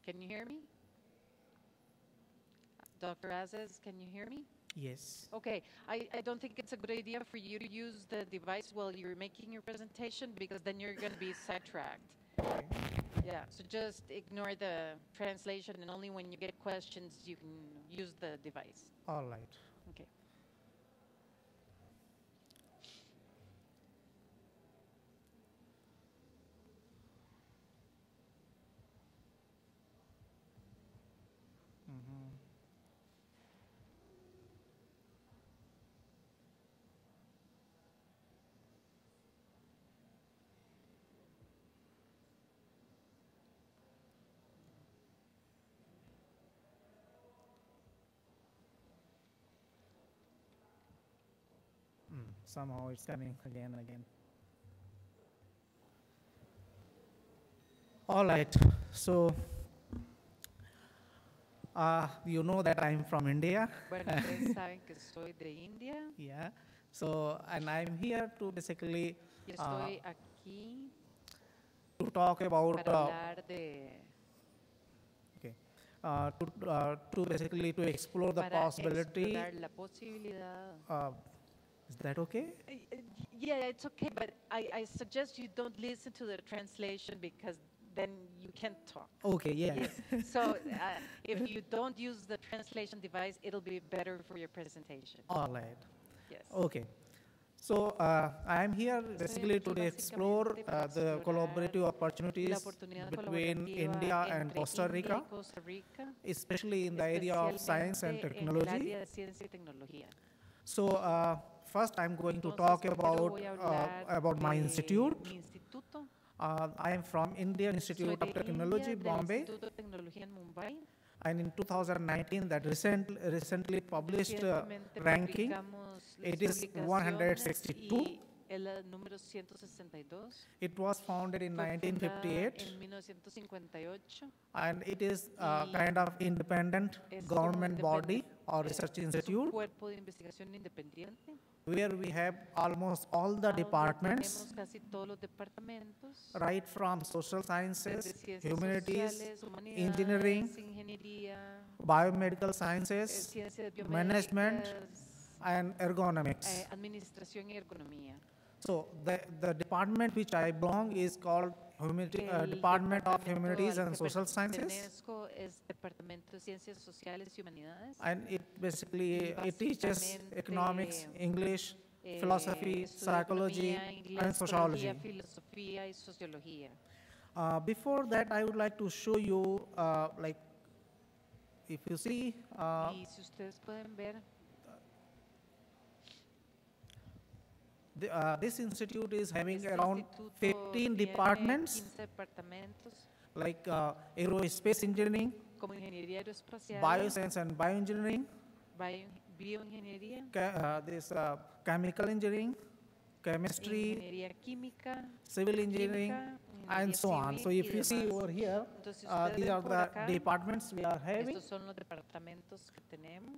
Can you hear me? Dr. Azez, can you hear me? Yes. Okay, I don't think it's a good idea for you to use the device while you're making your presentation because then you're going to be sidetracked. Okay. Yeah, so just ignore the translation and only when you get questions you can use the device. All right. Okay. Somehow it's coming again and again. All right. So, you know that I'm from India. Bueno, ustedes saben que soy de India. Yeah. So, and I'm here to basically Y estoy aquí to talk about para hablar de okay, to basically to explore the para possibility. explorar la posibilidad. Is that okay? Yeah, it's okay, but I suggest you don't listen to the translation because then you can't talk. Okay, yeah. Yes. So if you don't use the translation device, it'll be better for your presentation. All right. Yes. Okay. So I am here basically to explore the collaborative opportunities between India and Costa Rica, especially in the area of science and technology. So first I'm going to talk about my institute. I am from Indian Institute of Technology, Bombay. And in 2019, that recently published ranking, it is 162. It was founded in 1958. And it is a kind of independent government body or research institute where we have almost all the departments, right from social sciences, humanities, engineering, biomedical sciences, management, and ergonomics. So the department which I belong is called Department of Humanities and Social Sciences. And it basically it teaches economics, English, philosophy, psychology, and sociology. Before that, I would like to show you, like, if you see, this institute is having around 15 departments, like aerospace engineering, bioscience and bioengineering, this chemical engineering, chemistry, civil engineering, and so on. So if you see over here, these are the departments we are having.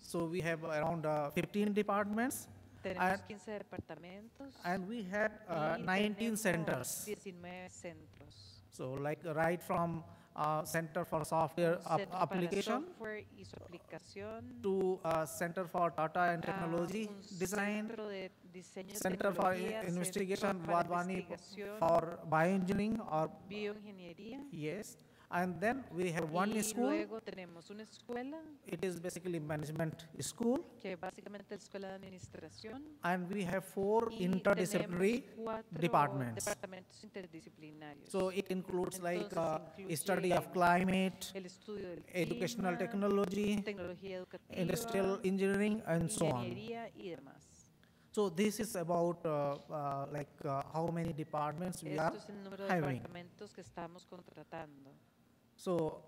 So we have around 15 departments. And we have 19 centers. So like right from Center for Software Application to Center for Data and Technology Design, Center for Investigation Wadwani for Bioengineering or yes. And then we have one school. It is basically management school. And we have 4 interdisciplinary departments. So it includes like study of climate, educational technology, industrial engineering, and so on. So this is about how many departments we are having. So,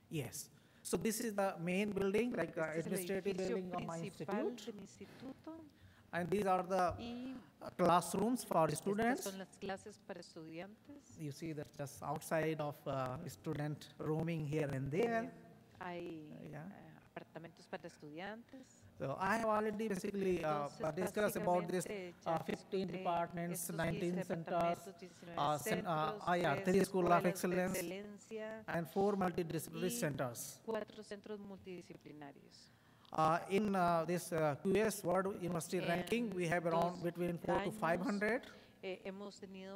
yes. So this is the main building, like administrative building of my institute. And these are the classrooms for students. You see that just outside of student roaming here and there. So I have already basically discussed about this 15 departments, 19 centers, 3 schools of excellence, and 4 multidisciplinary centers. 4 centros multidisciplinarios. In this QS World University ranking, we have around between 400 to 500. Hemos tenido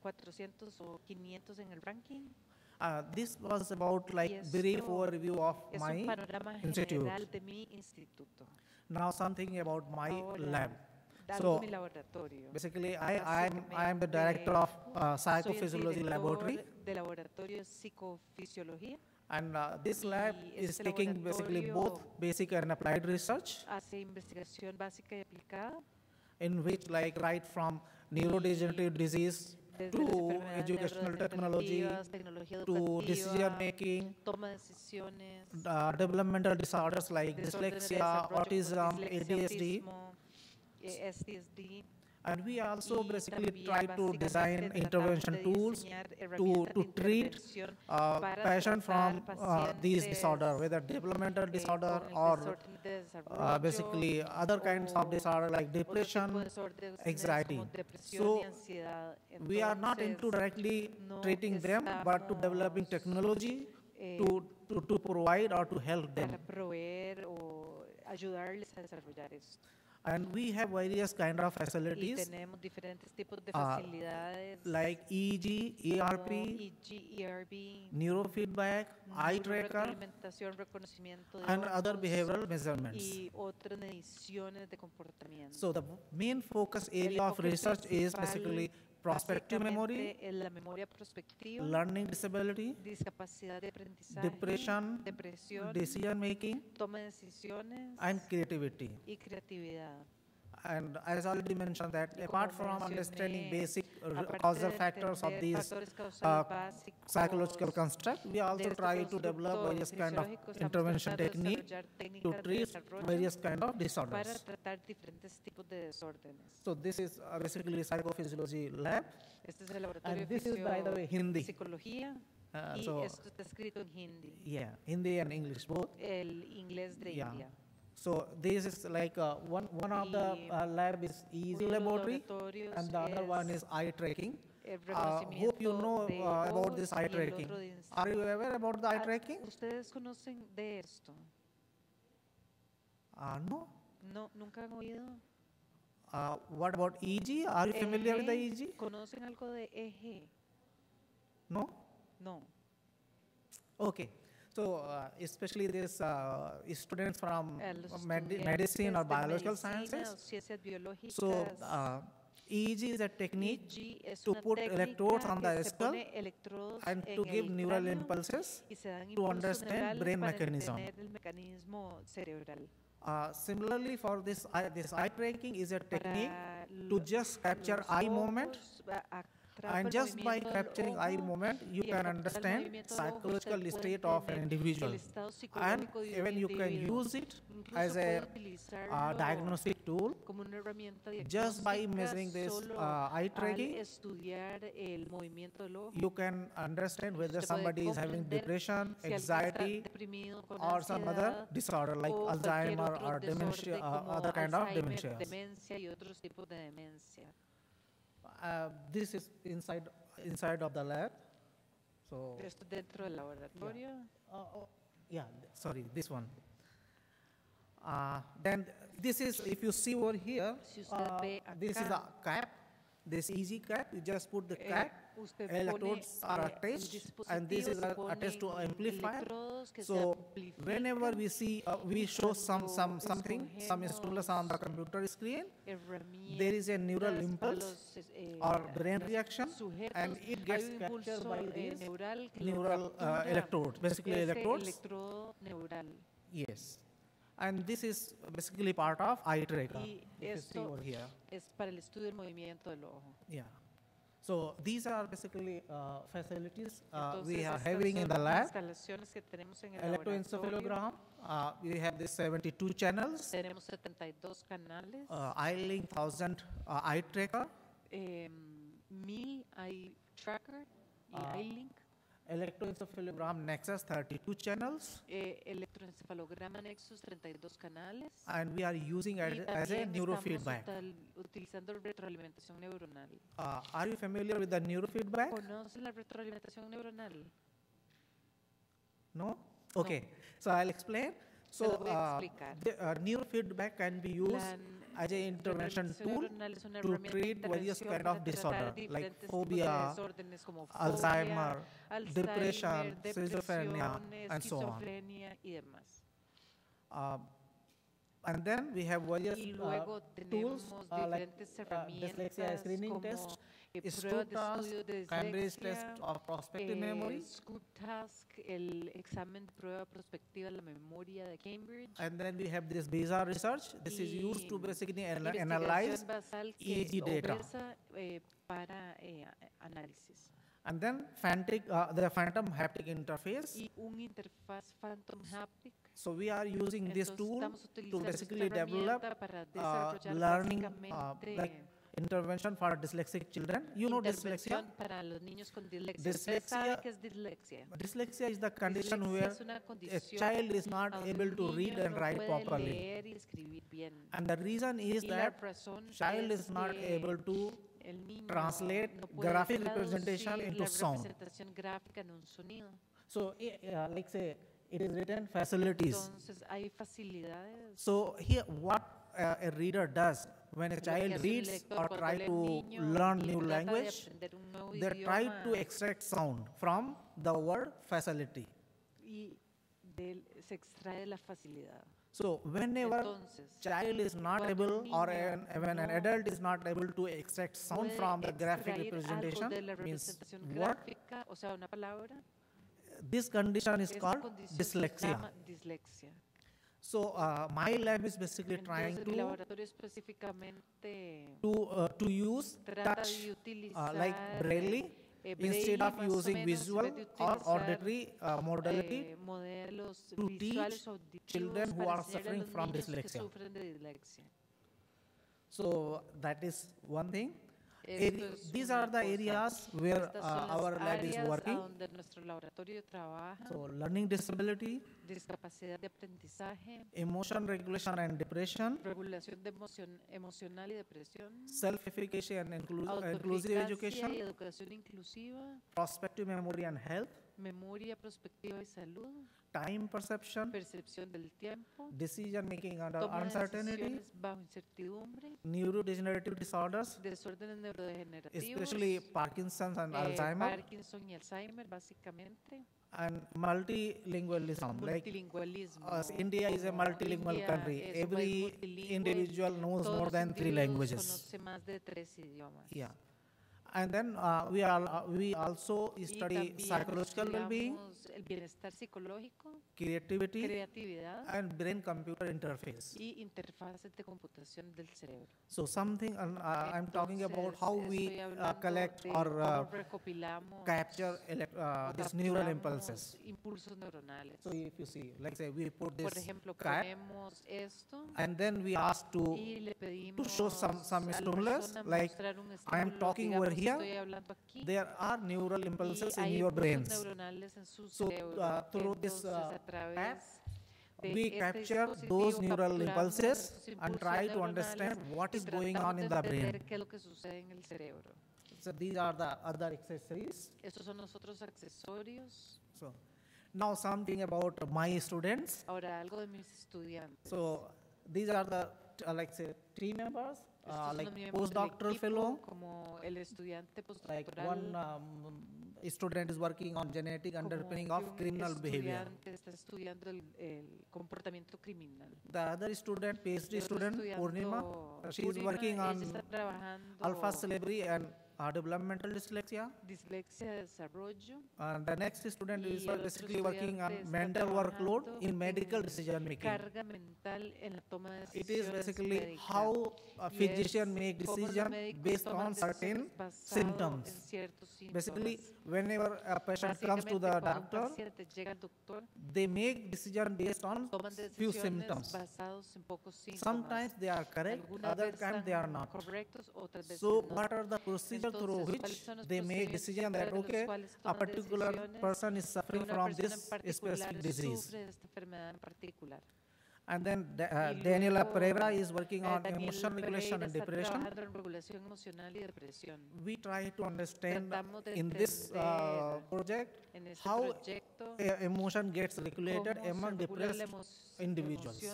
400 o 500 en el ranking. This was about like brief overview of my institute. De mi instituto. Now something about my lab. So basically, I am the director of psychophysiology laboratory. De laboratorio psicofisiología. And this lab is taking basically both basic and applied research. Hace investigación básica y aplicada. In which like right from neurodegenerative disease to educational technology, to decision making, developmental disorders like dyslexia, autism, ADHD. And we also basically try to design intervention tools to treat passion from these disorders, whether developmental disorder or basically other kinds of disorder like depression, anxiety. So we are not into directly treating them, but to developing technology to provide or to help them. And we have various kind of facilities like EEG, ERP, neurofeedback, eye tracker, and other behavioral measurements. So the main focus area of research is basically prospective memory, learning disability, depression, decision making, and creativity. And as already mentioned that apart from understanding basic causal factors of these psychological constructs, we also try to develop various kind of intervention technique to treat various kind of disorders. So this is basically psychophysiology lab. And this is, by the way, Hindi. So esto está escrito en Hindi. Yeah, Hindi and English both. El inglés de India. So this is like one of the lab is EEG laboratory, and the other one is eye tracking. Hope you know about this eye tracking. Are you aware about the eye tracking? ¿Ustedes conocen de esto? No. No, nunca han oído. What about EEG? Are you familiar with the EEG? ¿Conocen algo de EG? No? No. Okay. So especially these students from medicine or biological sciences. So EEG is a technique to put electrodes on the skull and to give neural impulses to understand brain mechanism. Similarly, for this eye tracking is a technique to just capture eye movement. And just by capturing eye movement, you can understand psychological state of an individual. And even you can use it as a diagnostic tool. Just by measuring this eye tracking, you can understand whether somebody is having depression, anxiety, or some other disorder like Alzheimer or dementia, other kind of dementia. This is inside of the lab. So esto dentro del laboratorio. Yeah, sorry, this one. Then this is, if you see over here, this is a cap. This easy cap. You just put the cap. Electrodes are attached, and this is attached to amplifier. So whenever we see, we show something, some stimulus on the computer screen, there is a neural impulse or brain reaction, and it gets captured by these neural electrodes, basically electrodes. Yes. And this is basically part of eye tracker. Over here. Es para el estudio del movimiento del ojo. Yeah. So these are basically facilities we are having in the lab. Electroencephalogram, we have this 72 channels. Tenemos 72 canales. iLink 1000 eye tracker. 1000 eye tracker y iLink. electroencephalogram Nexus 32 channels, electroencefalograma Nexus 32 canales. and we are using it as a neurofeedback. Utilizando retroalimentación neuronal. Are you familiar with the neurofeedback? ¿Conocen la retroalimentación neuronal? No? Okay, so I'll explain. Se lo So voy a explicar. neurofeedback can be used as an intervention tool to treat various kind of disorder like phobia, Alzheimer, depression, schizophrenia, and so on. And then we have various tools like dyslexia screening test, Scoop task, Cambridge test of prospective memory. Scoop task, el examen de prueba prospectiva de la memoria de Cambridge. And then we have this BESA research. This is used to basically analyze EEG data. Para análisis. And then the phantom haptic interface. Y un interfaz phantom haptic. So we are using this tool to basically develop learning like intervention for dyslexic children. You know dyslexia? Para los niños con dislexia. ¿Qué es dislexia? Dyslexia is the condition where a child is not able to read and write properly. And the reason is that child is not able to translate graphic representation into sound. So, like say, it is written facilities. So here, what a reader does when a child reads or try to learn new language, they try to extract sound from the word facility. So whenever child is not able, or when an adult is not able to extract sound from the graphic representation, means what? This condition is called dyslexia. So my lab is basically trying to use touch like Braille instead of using visual or auditory modality to teach children who are suffering from dyslexia. So that is one thing. These are the areas where our lab is working. So learning disability, emotion regulation and depression, self-efficacy and inclusive education, prospective memory and health, memoria prospectiva y salud, time perception, percepción del tiempo, decision making under toma de uncertainty, decisiones bajo incertidumbre, neurodegenerative disorders, desórdenes neurodegenerativos, especially Parkinson's and Alzheimer, Parkinson y Alzheimer básicamente, and multilingualism. Like multilingualismo. India is a multilingual India country. es un Every país multilingüe, individual knows todos more los than 3 individuos languages. conoce más de 3 idiomas. Yeah. And then we also study psychological well-being, el bienestar psicológico, creatividad, and brain-computer interface. Y interfaces de computación del cerebro. So something I'm talking about how we collect or capture these neural impulses. Impulsos neuronales. So if you see, like say we put Por this ejemplo, cat, ponemos esto and then we ask to show some stimulus, like I am talking over here, there are neural impulses in your brains. So through this app, we capture those neural impulses and try to understand what is going on in the brain. So these are the other accessories. Estos son los otros accesorios. So now something about my students. Ahora algo de mis estudiantes. So these are the like say team members. Like postdoctoral postdoctoral fellow, como el estudiante like postdoctoral, one student is working on genetic underpinning of criminal behavior. Está estudiando el comportamiento criminal. The other student, PhD student, Purnima, she is working on alpha syllabary and developmental dyslexia. Dislexia de desarrollo. And the next student is basically working on mental workload in medical decision making. Carga mental en la toma de It is basically how a physician make decision based on certain symptoms. Basically, whenever a patient comes to the doctor, they make decision based on few symptoms. Sometimes they are correct, other times they are not. So what are the procedures procedure through which they make decision that, okay, a particular person is suffering from this specific disease. And then Daniela Pereira is working on emotion regulation and depression. We try to understand in this project how emotion gets regulated among depressed individuals.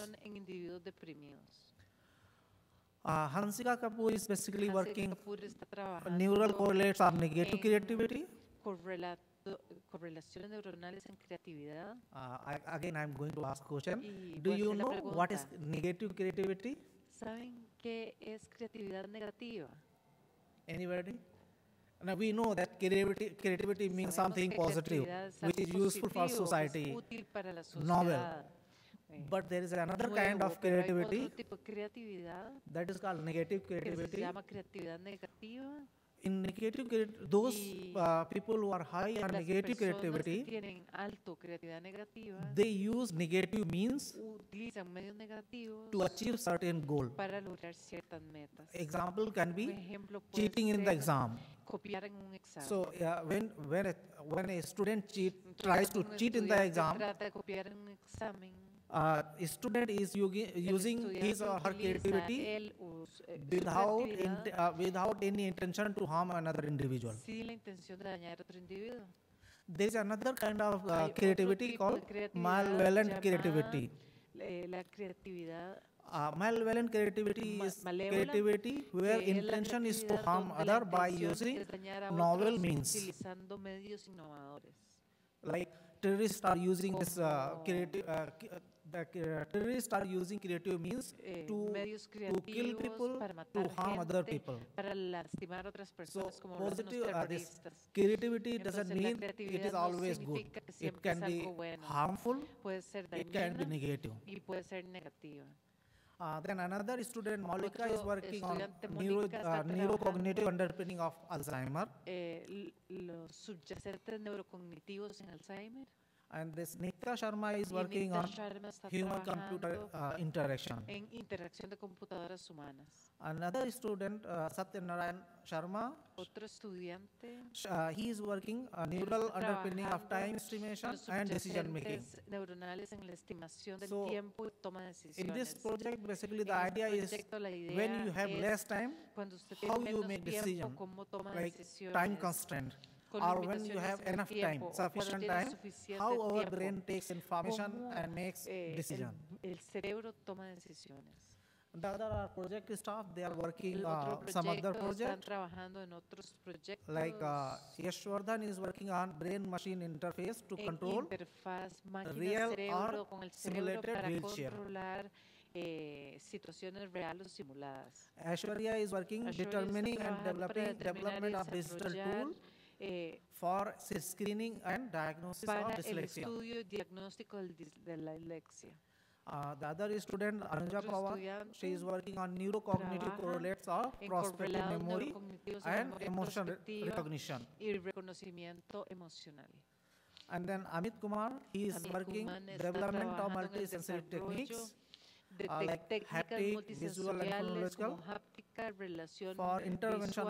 Hansika Kapoor is basically working on neural correlates of negative creativity. Correlaciones neuronales en creatividad. Again, I'm going to ask a question. Do you know what is negative creativity? ¿Saben qué es creatividad negativa? Anybody? Now we know that creativity means something positive, which is useful for society, novel. But there is another kind of creativity that is called negative creativity. In negative creativity, those people who are high on negative creativity, they use negative means to achieve certain goal. Example can be cheating in the exam. So when a student tries to cheat in the exam, student is using his or her creativity without any intention to harm another individual. There is another kind of creativity called malevolent creativity. Malevolent creativity is creativity where intention is to harm other by using novel means. Like terrorists are using this terrorists are using creative means to kill people, to harm other people. So positive, this creativity doesn't mean it is always good. It can be harmful, it can be negative. Then another student, Malika, is working on neurocognitive underpinning of Alzheimer. Los subyacentes neurocognitivos en Alzheimer. And this Nita Sharma is working on human-computer interaction. En interacción de computadoras humanas. Another student, Satyanarayan Sharma, otro estudiante, he is working on neural underpinning of time estimation and decision making. Neuronales en la estimación del tiempo y toma de decisiones. In this project, basically the idea is when you have less time, how you make decision, like time constraint. Or when you have enough time, sufficient time, how our brain takes information and makes decision. El cerebro toma decisiones. The other project staff, they are working some other projects. Like Yashwardhan is working on brain-machine interface to control real or simulated wheelchair. Situaciones reales o simuladas. Aishwarya is working determining and development of digital tool for screening and diagnosis of dyslexia. De la dislexia. The other student, Anuja Pawar, she is working on neurocognitive correlates of prospective memory and emotion recognition. Y reconocimiento emocional. And then Amit Kumar, he is working development of multisensory techniques like haptic, visual and phonological for intervention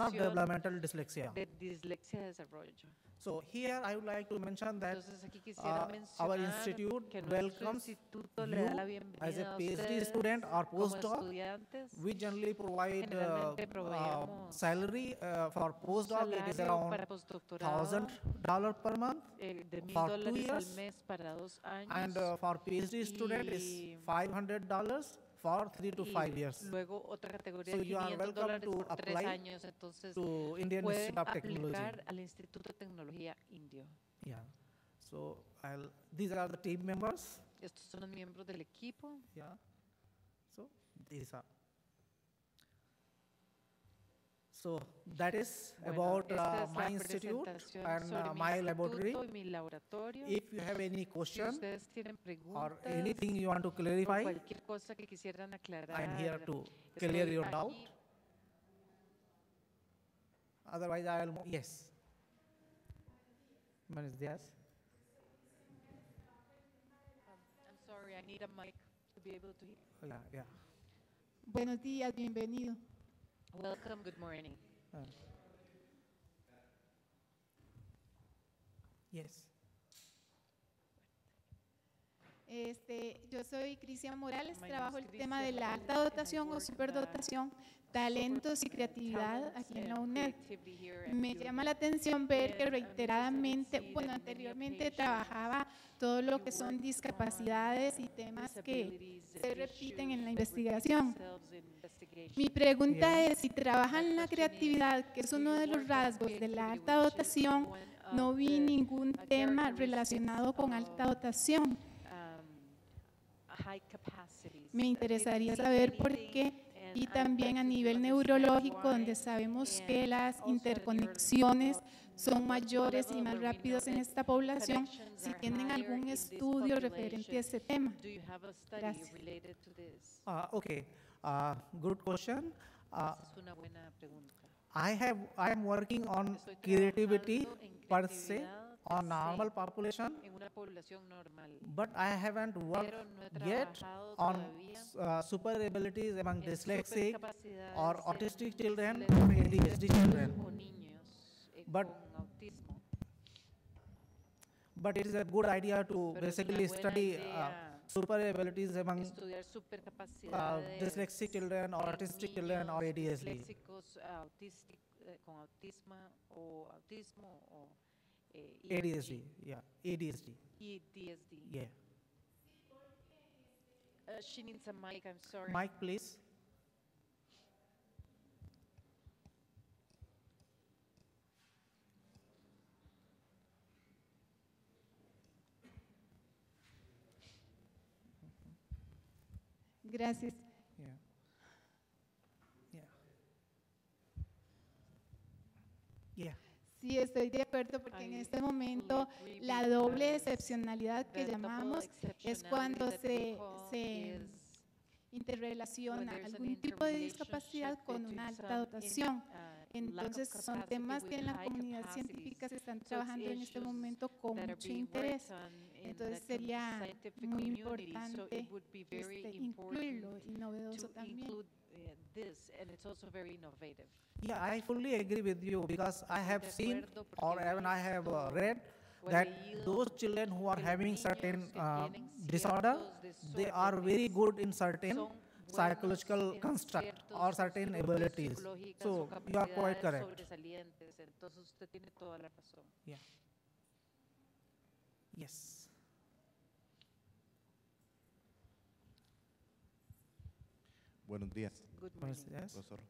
of developmental dyslexia. So here I would like to mention that our institute welcomes you as a PhD student or postdoc. We generally provide salary for postdoc. It is around $1,000 per month for 2 years, and for PhD student is $500 for 3 to 5 years. So you are welcome to apply to Indian Institute of Technology. Yeah. So these are the team members. Estos son los miembros del equipo. Yeah. So these are. So that is about my institute and my laboratory. If you have any question or anything you want to clarify, I am here to clear your doubt. Otherwise, I will. Yes. Yes. I'm sorry, I need a mic to be able to hear. Yeah. Buenos días, bienvenido. Welcome, good morning. Yes. Yo soy Cristian Morales, My trabajo name el is tema de Cristian la Morales, alta and I dotación o work superdotación, talentos y creatividad aquí en la UNED. creativity here at Me UNED. llama la atención ver que And, reiteradamente, see bueno, that in many anteriormente occasions trabajaba todo lo you que son work discapacidades y on temas que disabilities se and repiten en la issues that repeat investigación. themselves in investigation. Mi pregunta Yeah. es, si trabajan en la My question creatividad, que is, es do uno you de los work on rasgos de la creativity, alta which is dotación, one no of vi the ningún tema characteristics relacionado con alta dotación. High capacities? Me I interesaría didn't see saber por anything, qué, and y I'd también like a to nivel understand neurológico, why, donde sabemos and que las also at a interconexiones son neurological mayores y level, más where we know rápidas en that esta población, connections si are tienen higher algún in this estudio referente a population. ese tema. Do you have a study Gracias. related to this? Okay. Good question. Esa es una buena pregunta. I am working on Estoy creativity trabajando en per se creatividad on per normal se population, en una población normal, but I haven't worked pero no he yet trabajado on todavía super abilities among en dyslexic supercapacidades or en autistic children or disléxicos ADHD children. o niños But- con autismo. But it is a good idea to Pero es una basically buena study idea super abilities among estudiar supercapacidades dyslexic children or en autistic children or niños ADHD. disléxicos, con autismo o ADHD, yeah, ADHD, EDSD. yeah. She needs a mic, I'm sorry. Mike, please. Gracias. Yeah. Yeah. Yeah. Sí, estoy de acuerdo, porque en I este momento fully agree la doble because excepcionalidad que the double llamamos es exceptionality cuando that we call se is interrelaciona when there's an algún tipo de interrelationship discapacidad con between una alta some dotación. lack of Entonces son capacity temas with que en la high comunidad capacities. científica se están So it's trabajando en este issues momento con that are mucho being interés. worked on in Entonces the sería scientific muy community, so importante it would be very incluirlo important y novedoso to también. include this, and it's also very innovative. Yeah, I fully agree with you because I have de seen acuerdo, porque or he even I have visto read o he that leído those children who are que los having niños certain que tienen disorder, ciertos they are very desórdenes good in certain son psychological buenos en construct ciertos or certain constructos abilities. psicológicas So o you are quite capacidades correct. sobresalientes. Entonces usted tiene toda la razón. Yeah. Yes. Buenos días, Good Buenos morning. días. profesor.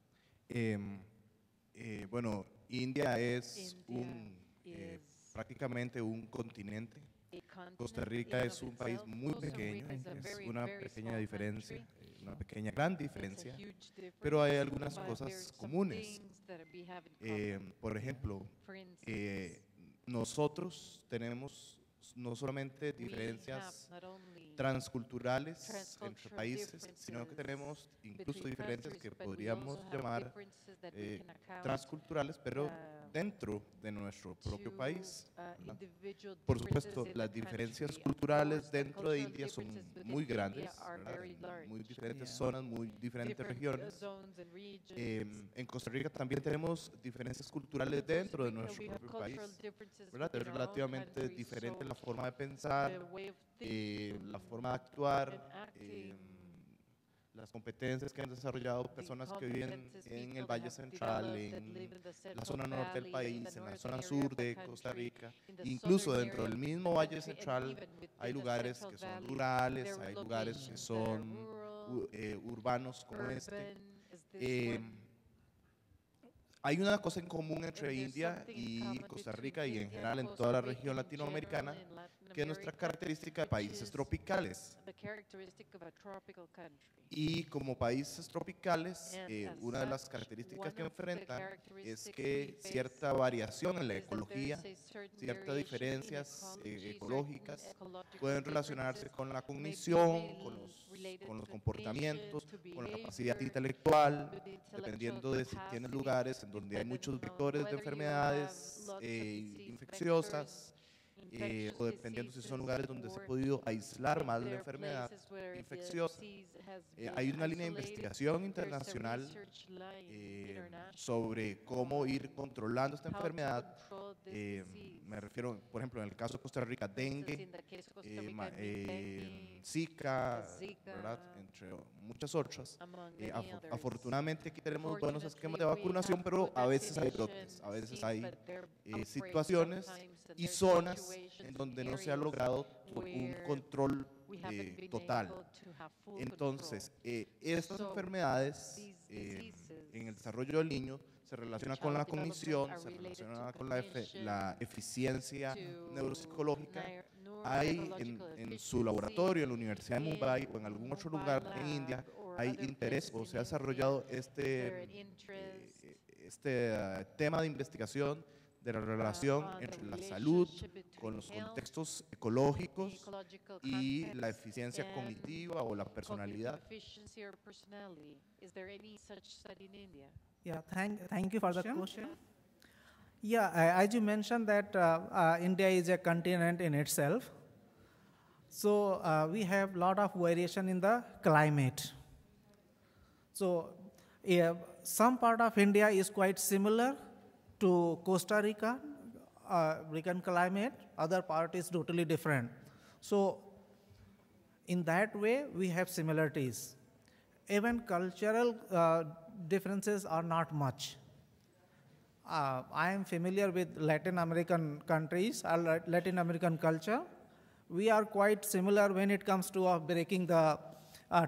Bueno, India es India is prácticamente un continente. a continent Costa in Rica and es of un país itself. muy Costa pequeño, Rica is a es very, una very pequeña small diferencia, country. una pequeña gran It's a diferencia, huge difference, pero hay algunas but cosas there's some comunes. things that we have in common. Por ejemplo, For instance, nosotros tenemos no solamente we have diferencias not only transculturales entre transcultural países, sino que differences tenemos incluso between diferencias countries, que but we podríamos also have llamar differences that we can account transculturales, pero uh, dentro de nuestro propio to, país. ¿verdad? individual Por differences supuesto, in las the diferencias country. Of culturales course, the dentro de cultural India son differences within muy India grandes, are ¿verdad? very large. Muy diferentes Yeah. zonas, muy diferentes Different, regiones. zones and regions. En Costa Rica también tenemos diferencias culturales In Costa dentro de Rica, nuestro we have propio país, cultural differences ¿verdad? Es within our own relativamente country, diferente so la forma de the pensar, way of la thinking forma de actuar, and acting, las competencias que han desarrollado personas que viven competences en people el that Valle have Central, developed that en live in the la Central zona norte del Valley, in país, the en la northern zona area sur of the de Costa country, Rica, in the incluso southern dentro area del of the mismo Valle country, and Central even within hay the lugares Central que son Valley, rurales, there are hay lugares que locations that are son rural, urbanos como este. urban, as this Eh, one. Hay una cosa en común entre And there's India something in y common Costa between Rica y en India general and en toda Costa la Rica región in general latinoamericana, in Latin que es nuestra America, característica de which países is tropicales. the characteristic of a tropical country. Y como países tropicales, And as una de las such, características one que of the enfrentan es characteristics que we face cierta variación en la is that ecología, there is a certain ciertas variation in diferencias ecology, certain ecológicas ecological pueden relacionarse differences con la may be cognición, related con los to comportamientos, cognition, to con la capacidad behavior, intelectual, with the intellectual dependiendo de si tienes capacity, lugares en donde hay depending muchos on vectores de whether you have enfermedades lots of disease infecciosas. vectors, o dependiendo si son lugares donde se ha podido aislar más la enfermedad infecciosa. Hay una línea de investigación internacional sobre cómo ir controlando esta enfermedad. Me refiero, por ejemplo, en el caso de Costa Rica, dengue, Zika, ¿verdad? Entre muchas otras. Afortunadamente aquí tenemos buenos esquemas de vacunación, pero a veces hay brotes, a veces hay situaciones y zonas en donde no se ha logrado un control total. Entonces, estas enfermedades en el desarrollo del niño se relaciona con la cognición, se relaciona con la eficiencia neuropsicológica. Hay en su laboratorio, en la Universidad de Mumbai o en algún otro lugar en India, hay interés o se ha desarrollado este tema de investigación de la relación entre la salud con los contextos ecológicos y la eficiencia cognitiva o la personalidad. Yeah, thank you for the question. Yeah, as you mentioned that India is a continent in itself. So we have a lot of variation in the climate. So some part of India is quite similar to Costa Rica, Rican climate, other part is totally different. So in that way, we have similarities. Even cultural differences are not much. I am familiar with Latin American countries, Latin American culture. We are quite similar when it comes to breaking the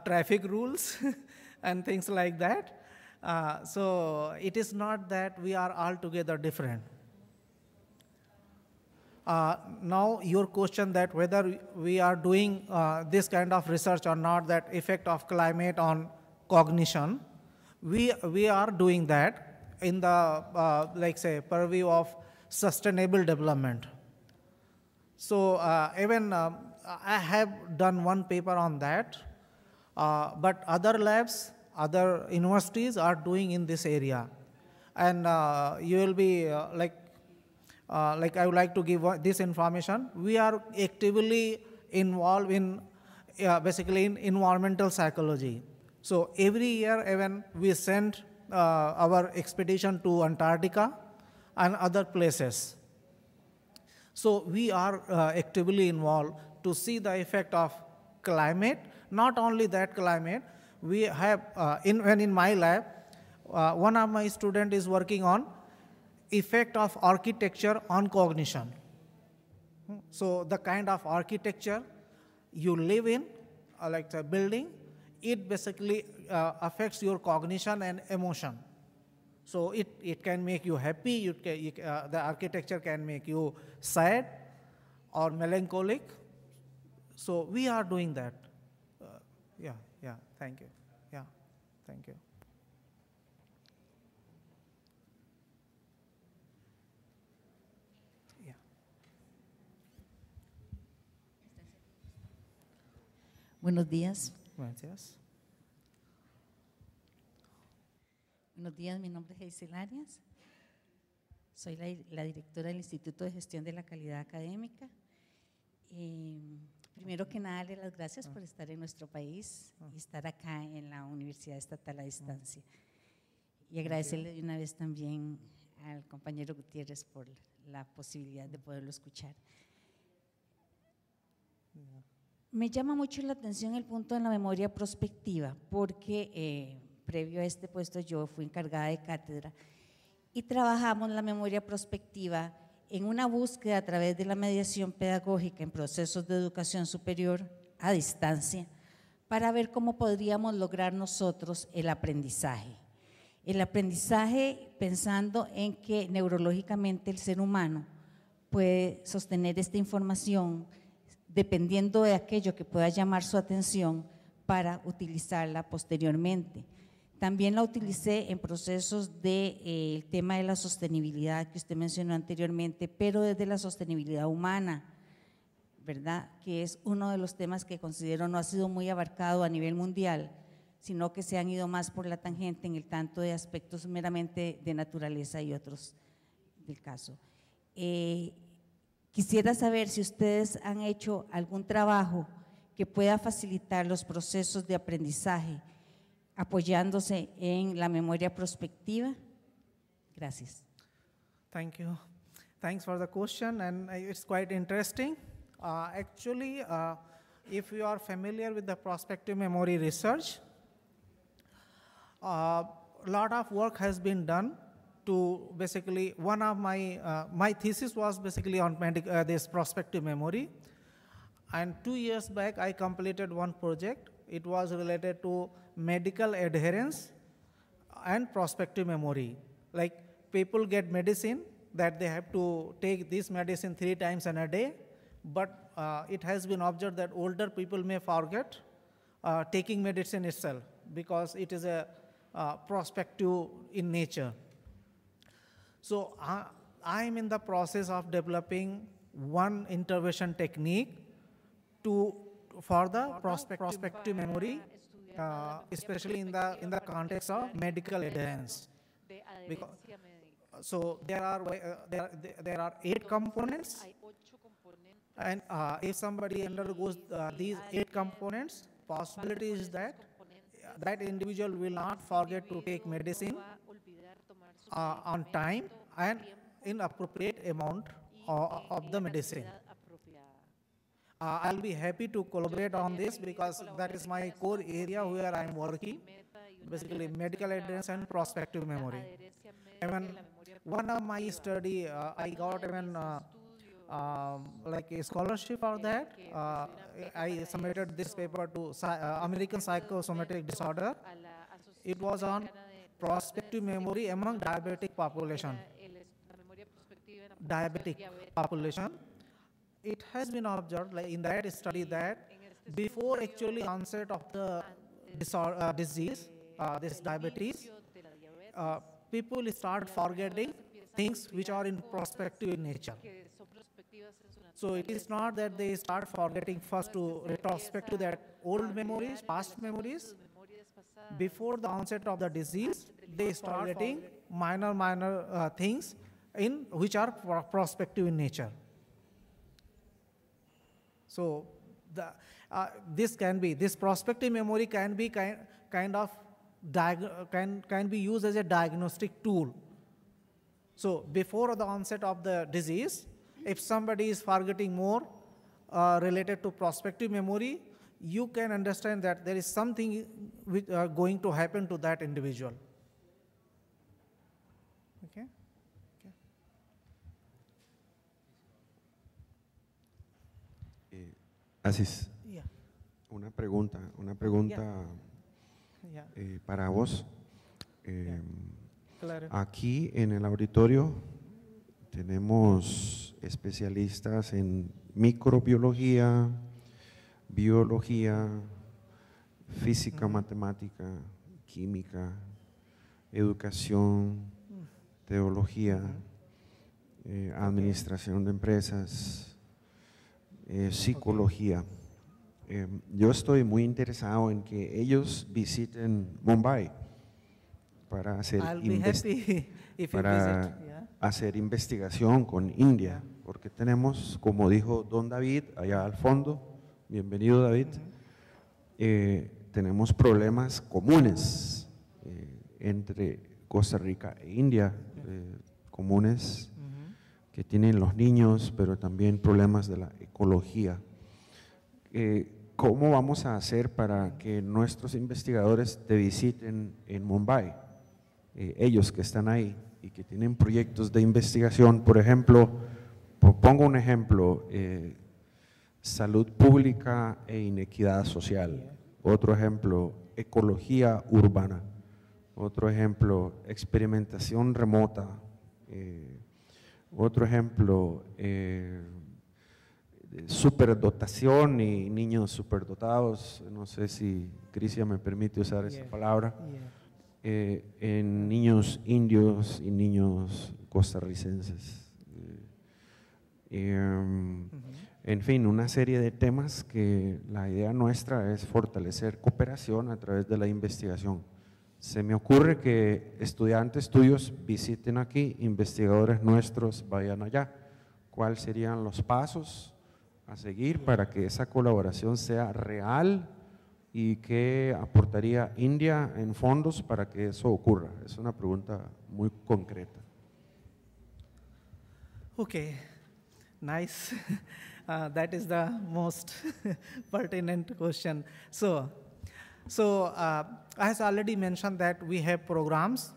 traffic rules and things like that. So it is not that we are altogether different. Now your question that whether we are doing this kind of research or not, that effect of climate on cognition, we are doing that in the, like say, purview of sustainable development. So even I have done one paper on that, but other labs, other universities are doing in this area. And you will be like I would like to give this information. We are actively involved in basically in environmental psychology. So every year even we send our expedition to Antarctica and other places. So we are actively involved to see the effect of climate. Not only that climate, we have, when in my lab, one of my students is working on effect of architecture on cognition. So the kind of architecture you live in, like a building, it basically affects your cognition and emotion. So it can make you happy, the architecture can make you sad or melancholic. So we are doing that. Yeah, thank you. Yeah, thank you. Yeah. Buenos días. Buenos días. Buenos días, mi nombre es Hazel Arias. Soy la directora del Instituto de Gestión de la Calidad Académica. Primero que nada, darle las gracias por estar en nuestro país y estar acá en la Universidad Estatal a Distancia. Y agradecerle de una vez también al compañero Gutiérrez por la posibilidad de poderlo escuchar. Me llama mucho la atención el punto de la memoria prospectiva, porque previo a este puesto yo fui encargada de cátedra y trabajamos la memoria prospectiva en una búsqueda a través de la mediación pedagógica en procesos de educación superior a distancia para ver cómo podríamos lograr nosotros el aprendizaje. El aprendizaje pensando en que neurológicamente el ser humano puede sostener esta información dependiendo de aquello que pueda llamar su atención para utilizarla posteriormente. También la utilicé en procesos del tema de la sostenibilidad que usted mencionó anteriormente, pero desde la sostenibilidad humana, ¿verdad? Que es uno de los temas que considero no ha sido muy abarcado a nivel mundial, sino que se han ido más por la tangente en el tanto de aspectos meramente de naturaleza y otros del caso. Quisiera saber si ustedes han hecho algún trabajo que pueda facilitar los procesos de aprendizaje apoyándose en la memoria prospectiva. Gracias. Thank you. Thanks for the question, and it's quite interesting. Actually, if you are familiar with the prospective memory research, a lot of work has been done to basically, one of my thesis was basically on this prospective memory. And 2 years back, I completed one project. It was related to medical adherence and prospective memory. Like people get medicine that they have to take this medicine 3 times in a day, but it has been observed that older people may forget taking medicine itself because it is a prospective in nature. So I am in the process of developing one intervention technique for the prospective memory, especially in the context of medical adherence. So there are 8 components, and if somebody undergoes these 8 components, possibility is that that individual will not forget to take medicine on time and in appropriate amount of the medicine. I'll be happy to collaborate on this because that is my core area where I'm working, basically medical adherence and prospective memory. Even one of my study, I got even like a scholarship for that. I submitted this paper to American Psychosomatic Disorder. It was on prospective memory among diabetic population. It has been observed, like in that study, that before actually onset of the disease, this diabetes, people start forgetting things which are in prospective in nature. So it is not that they start forgetting first to retrospect to that old memories, past memories. Before the onset of the disease, they start getting minor things in which are prospective in nature. So this prospective memory can be kind of can be used as a diagnostic tool. So before the onset of the disease, if somebody is forgetting more related to prospective memory, you can understand that there is something which going to happen to that individual. Okay. Asís, Yeah. una pregunta Yeah. Para vos. Claro. Aquí en el auditorio tenemos especialistas en microbiología, biología, física, matemática, química, educación, teología, administración de empresas, psicología. Yo estoy muy interesado en que ellos visiten Mumbai para hacer, hacer investigación con India, porque tenemos, como dijo don David allá al fondo, bienvenido David, tenemos problemas comunes entre Costa Rica e India, comunes que tienen los niños, pero también problemas de la ecología. ¿Cómo vamos a hacer para que nuestros investigadores te visiten en Mumbai? Ellos que están ahí y que tienen proyectos de investigación, por ejemplo, pongo un ejemplo, salud pública e inequidad social. Otro ejemplo, ecología urbana. Otro ejemplo, experimentación remota. Otro ejemplo, superdotación y niños superdotados, no sé si Crisia me permite usar esa palabra, en niños indios y niños costarricenses. En fin, una serie de temas que la idea nuestra es fortalecer cooperación a través de la investigación. Se me ocurre que estudiantes tuyos visiten aquí, investigadores nuestros vayan allá. ¿cuáles serían los pasos a seguir para que esa colaboración sea real y qué aportaría India en fondos para que eso ocurra? Es una pregunta muy concreta. Okay, nice. That is the most pertinent question. So as already mentioned that we have programs,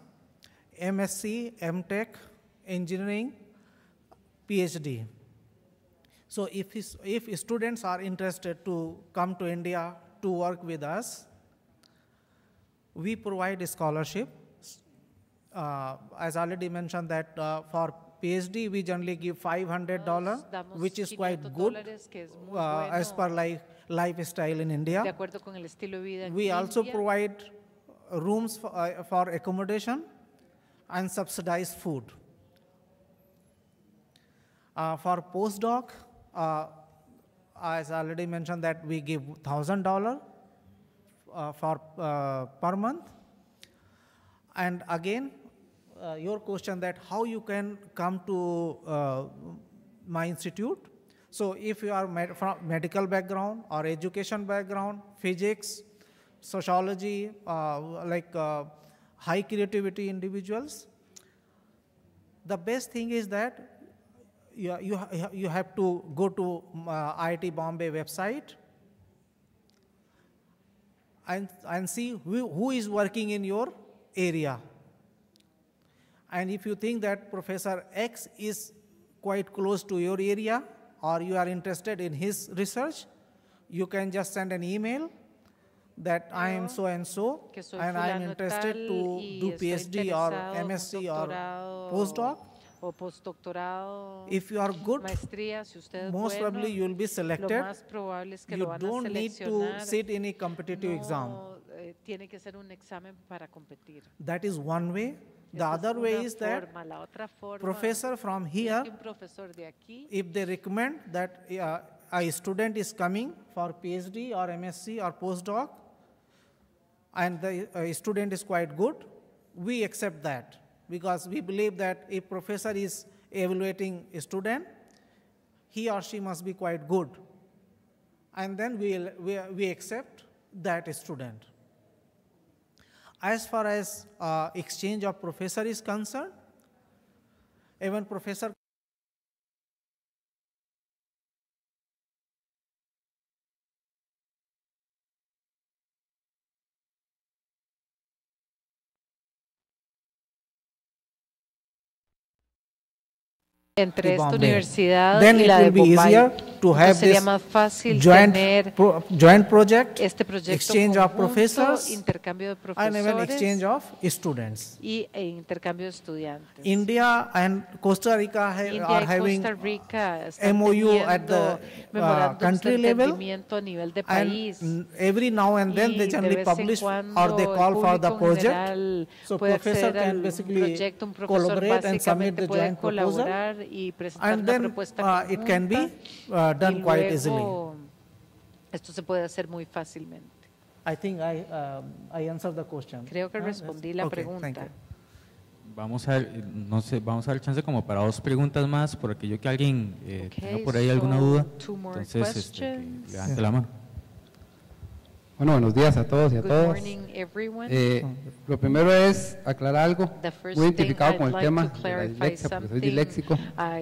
MSc, MTech, Engineering, PhD. So if students are interested to come to India to work with us, we provide a scholarship. As already mentioned that for PhD we generally give $500, which is quite good as per lifestyle in India. De acuerdo con el estilo de vida en We also India. provide rooms for accommodation and subsidized food. For postdoc, as already mentioned that we give $1,000 per month. And again, your question that how you can come to my institute. So if you are from medical background or education background, physics, sociology, high creativity individuals, the best thing is that you have to go to IIT Bombay website and see who is working in your area. And if you think that Professor X is quite close to your area or you are interested in his research, you can just send an email that I am so and so and I am interested to do PhD or MSc or postdoc. O postdoctorado, if you are good, maestría, si usted es most bueno, probably you will be selected. Lo más probable es que you lo van don't a need to seleccionar. sit in a competitive exam. Tiene que ser un examen para competir. That is one way. The Esa other es way una is that forma. La otra forma professor from here, es que un profesor de aquí, if they recommend that a student is coming for PhD or MSc or postdoc, and the student is quite good, we accept that. Because we believe that if professor is evaluating a student, he or she must be quite good. And then we accept that student. As far as exchange of professor is concerned, even professor entre esta Bombay. universidad Then y it la de will be Bombay. easier to have Entonces sería this más fácil joint tener project, este proyecto exchange of conjunto, professors, intercambio de and even exchange profesores of students. e intercambio de estudiantes. India and Costa Rica India are y having Costa Rica están MOU at teniendo the memorándums de country level, entendimiento a nivel de and país. every now and then Y they de generally vez en publish cuando or they el call for the público en project. general So puede professor acceder can al basically proyecto, un profesor collaborate and submit básicamente the puede joint proposal, colaborar y presentar and una then propuesta it can be conjunta, done y quite easily. luego esto se puede hacer muy fácilmente. I think I answered the question. Creo que respondí la Okay, thank pregunta. you. Vamos a ver, no sé, vamos a dar chance como para 2 preguntas más, por aquello que alguien tenga por ahí alguna duda, two more entonces que questions. levante la mano. Bueno, buenos días a todos y a Good todas. morning, everyone. Lo primero es aclarar algo. The first Muy thing identificado I'd con el like tema to de la clarify dislexia, porque soy something. disléxico. I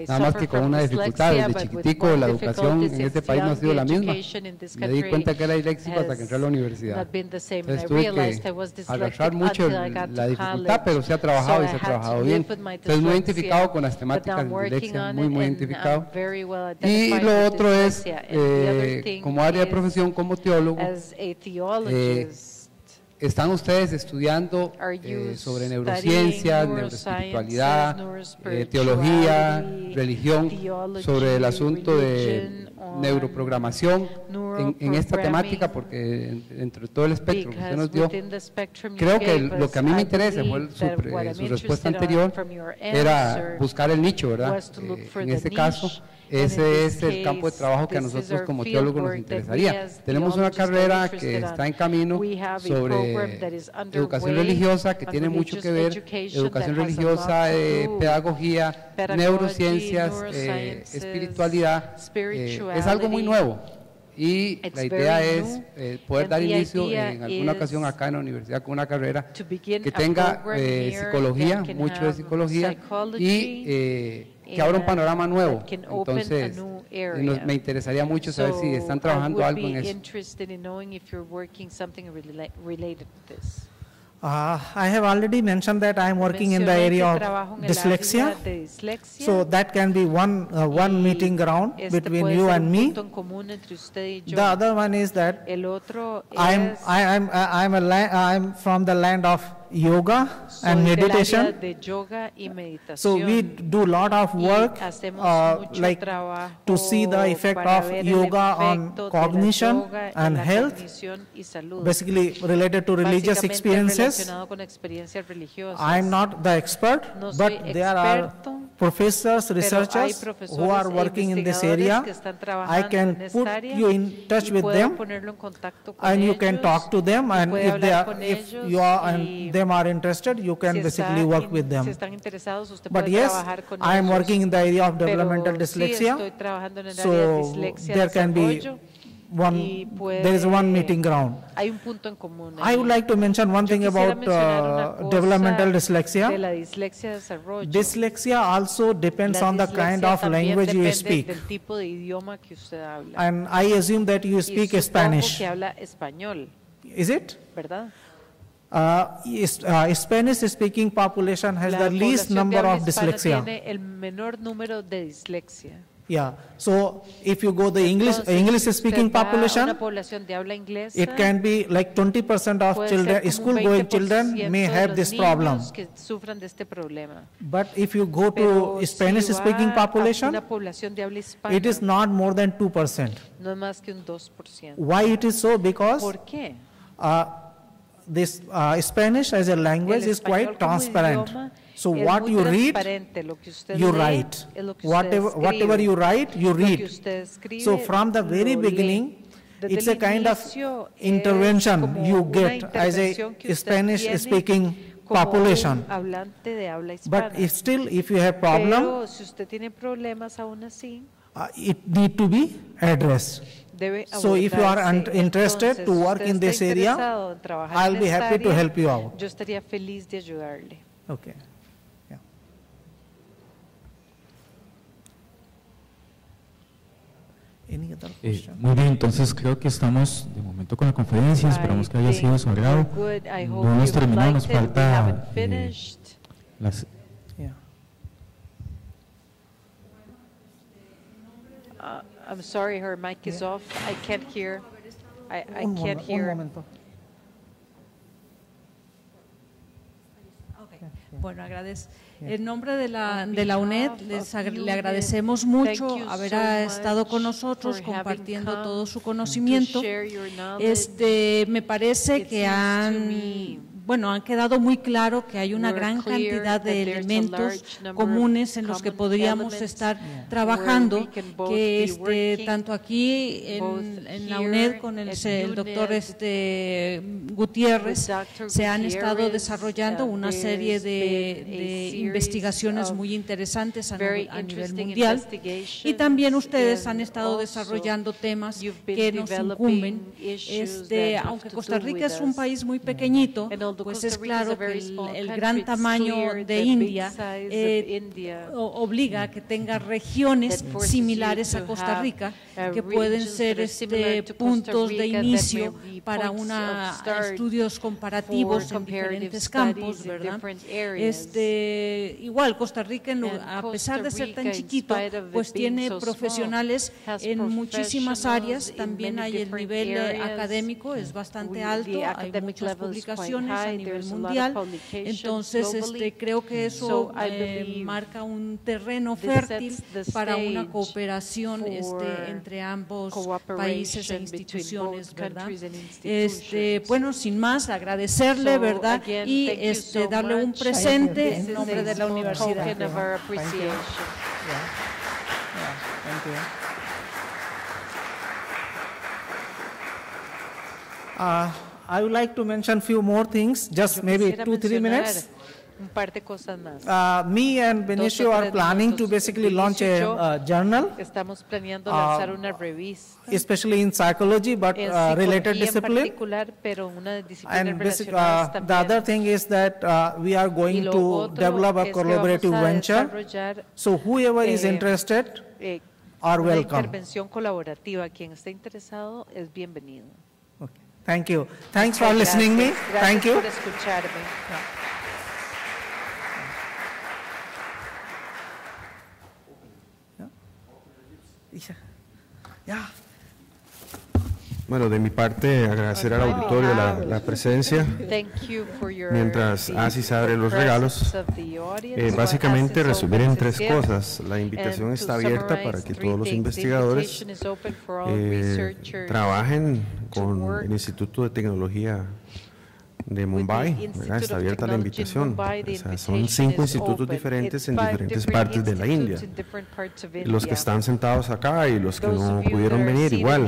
Nada más suffer que con from una dificultad dyslexia, desde but with chiquitico, one la educación difficulty en este since país no ha young, sido the la misma. education in this Me di country cuenta que era disléxico hasta que entré a la has universidad. not been the same, and Entonces I tuve realized que I was dyslexic arrastrar mucho until I got la to dificultad, college. pero se ha trabajado So y I se ha had to trabajado live bien. with my Entonces muy dyslexia, identificado con las but temáticas I'm de working dislexia, on muy it, and identificado. I'm very well Y identified lo with otro es, dyslexia. And the other thing como área de is, profesión, como teólogo, as a theologist, ¿están ustedes estudiando are you sobre studying neurociencias, neuroespiritualidad, teología, religión, sobre el asunto de neuroprogramación en esta temática? Porque entre todo el espectro que usted nos dio, creo que lo que a mí me interesa fue su respuesta anterior, era buscar el nicho, ¿verdad? En este caso, ese es el campo de trabajo que a nosotros como teólogos nos interesaría. Tenemos una carrera que está en camino sobre educación religiosa, que tiene mucho que ver, educación religiosa, pedagogía, neurociencias, espiritualidad, es algo muy nuevo. Y la idea es poder dar inicio en alguna ocasión acá en la universidad con una carrera que tenga psicología, mucho de psicología, y que abra un panorama nuevo. Entonces, me interesaría mucho saber si están trabajando algo en eso. I have already mentioned that I am working in the area of dyslexia, so that can be one meeting ground between you and me. The other one is that I'm from the land of yoga and meditation, so we do a lot of work like to see the effect of yoga on cognition and health, basically related to religious experiences. I'm not the expert, but there are professors, researchers who are working in this area. I can put you in touch with them, and you can talk to them, and if you are and them are interested, you can basically work with them. But yes, I am working in the area of developmental dyslexia, so there can be there is one meeting ground. I would like to mention one thing about developmental dyslexia. Dyslexia also depends on the kind of language you speak. And I assume that you speak Spanish. Is it? Spanish-speaking population has the least number of dyslexia. Yeah, so if you go the English-speaking population, it can be like 20% of children, school-going children may have this problem. But if you go to Spanish-speaking population, it is not more than 2%. Why it is so? Because this Spanish as a language is quite transparent. So what you read, you write. Whatever you write, you read. So from the very beginning, it's a kind of intervention you get as a Spanish-speaking population. But if you have problem, it need to be addressed. So if you are interested to work in this area, I'll be happy to help you out. Okay. Muy bien, entonces creo que estamos de momento con la conferencia, esperamos que haya sido de su agrado. No hemos terminado, nos falta las... I'm sorry, her mic is off. I can't hear. I can't hear. Un momento. Bueno, en nombre de la UNED le agradecemos mucho haber estado con nosotros compartiendo todo su conocimiento. Me parece que han quedado muy claro que hay una gran cantidad de elementos comunes en los que podríamos estar trabajando, que tanto aquí en la UNED con el doctor Gutiérrez se han estado desarrollando una serie de investigaciones muy interesantes a nivel mundial, y también ustedes han estado desarrollando temas que nos incumben. Aunque Costa Rica es un país muy pequeñito, pues es claro que el gran tamaño de India obliga a que tenga regiones similares a Costa Rica, que pueden ser puntos de inicio para estudios comparativos en diferentes campos, ¿verdad? Igual Costa Rica, a pesar de ser tan chiquito, pues tiene profesionales en muchísimas áreas. También hay el nivel académico, es bastante alto, hay muchas publicaciones a nivel mundial. Entonces creo que eso marca un terreno fértil para una cooperación entre ambos países e instituciones, ¿verdad? Bueno, sin más, agradecerle, ¿verdad? Y darle un presente en nombre de la universidad. Thank you. I would like to mention few more things, just maybe 2-3 minutes. Un par de cosas más. Me and Benicio are planning to basically launch a journal. Estamos planeando lanzar una revista. Especially in psychology, but related discipline. Pero una disciplina and the other thing is that we are going to develop a collaborative venture. So whoever is interested are welcome. Una intervención colaborativa. Quien esté interesado es bienvenido. Okay. Thank you. Thanks for listening me. Thank you. Gracias por escucharme. Bueno, de mi parte, agradecer al auditorio la presencia. Mientras Asis abre los regalos, básicamente resumir en 3 cosas. La invitación está abierta para que todos los investigadores trabajen con el Instituto de Tecnología de Mumbai, ¿verdad? Está abierta la invitación. O sea, son 5 institutos diferentes en diferentes partes de la India. Los que están sentados acá y los que no pudieron venir igual.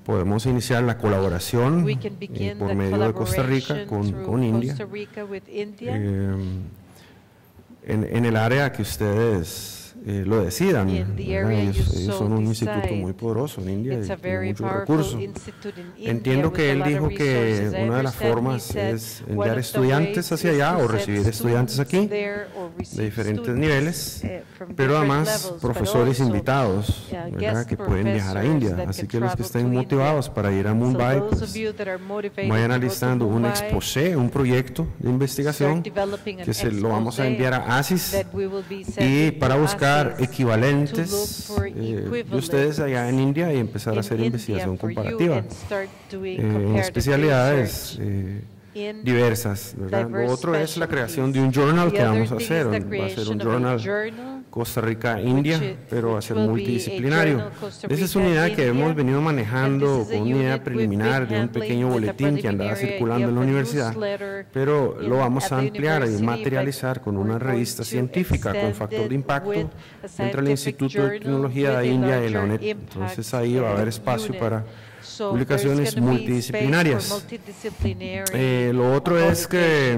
Podemos iniciar la colaboración por medio de Costa Rica con India. En el área que ustedes lo decidan. Ellos son un instituto muy poderoso en India y tienen muchos recursos. Entiendo que él dijo que una de las formas es enviar estudiantes hacia allá o recibir estudiantes aquí de diferentes niveles, pero además profesores invitados, ¿verdad?, que pueden viajar a India. Así que los que estén motivados para ir a Mumbai, pues, vayan alistando un exposé, un proyecto de investigación que se lo vamos a enviar a ASIS y para buscar equivalentes de ustedes allá en India y empezar a hacer investigación comparativa en especialidades diversas, ¿verdad? Lo otro es la creación de un journal que vamos a hacer. Va a ser un journal Costa Rica-India, pero va a ser multidisciplinario. Esa es una idea que hemos venido manejando con una idea preliminar de un pequeño boletín que andaba circulando en la universidad, pero lo vamos a ampliar y materializar con una revista científica con factor de impacto entre el Instituto de Tecnología de India y la UNED. Entonces ahí va a haber espacio para publicaciones multidisciplinarias. Lo otro es que,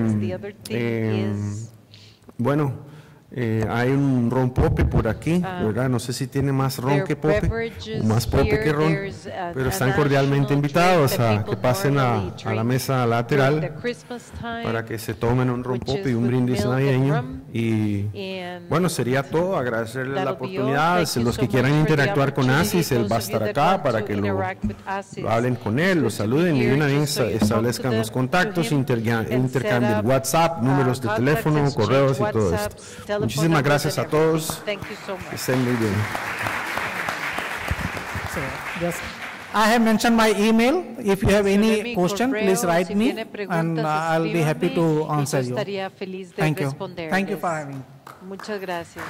bueno, hay un ron pope por aquí, ¿verdad? No sé si tiene más ron que pope, o más pope que ron, pero están cordialmente invitados a que pasen a la mesa lateral para que se tomen un ron pope y un brindis navideño. Y bueno, sería todo. Agradecerles la oportunidad. Los que quieran interactuar con ASIS, él va a estar acá para que lo hablen con él, lo saluden y de una vez establezcan los contactos, intercambien WhatsApp, números de teléfono, correos y todo esto. Muchísimas gracias a todos. Que estén muy bien. So, yes, I have mentioned my email. If you have any question, please write me, and I'll be happy to answer you. Thank you. Thank you for having me. Muchas gracias.